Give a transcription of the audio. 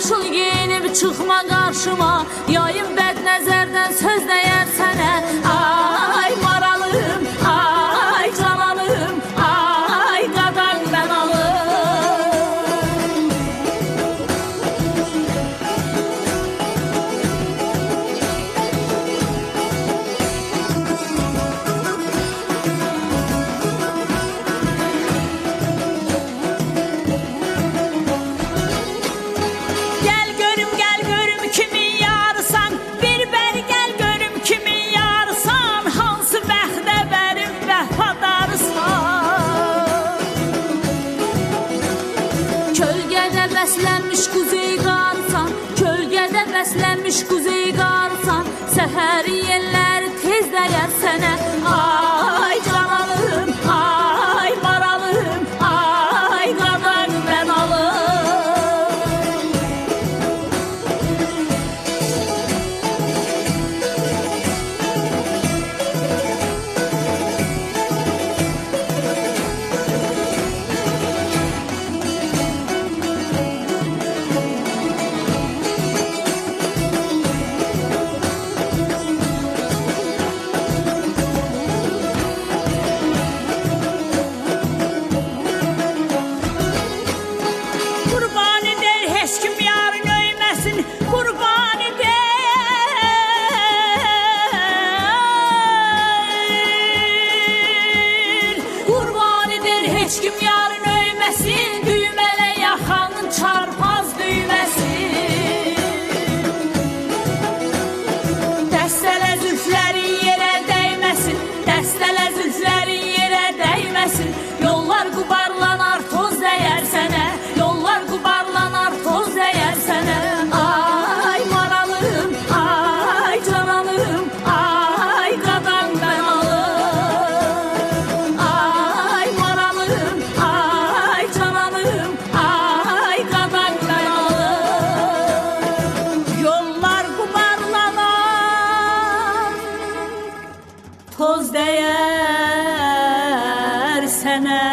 yaşıl giyinib çıxma qarşıma, yayın bəd nəzərdən söz dəyər sənə. Ay maralım, ay cananım, ay qadan bənalım. Gel görüm kimin yarısan, bir bəri gəl görüm kimin yarısan, hansı bəxtə bərim vəfadarısan. Kölgədə bəslənmiş quzey qarsan, kölgədə bəslənmiş quzey qarsan, səhəri yelləri tez dəyər sənə. Ay cananım, ay maralım, ay qadan bənalım. Qurbanı deyil heç kim yarın öyməsin, qurbanı deyil. Qurbanidir heç kim yarın öyməsin, düymələ yaxanın çarpaz düyməsin. Dəstələ zülflərin yerə dəyməsin, dəstələ zülflərin yerə dəyməsin. Yollar qubarlanar toz dəyər sənə, yollar qubarlanar toz dəyər sənə. Ay maralım, ay cananım, ay qadan bənalım. Ay maralım, ay cananım, ay qadan bənalım. Yollar qubarlanar, toz dəyər sənə.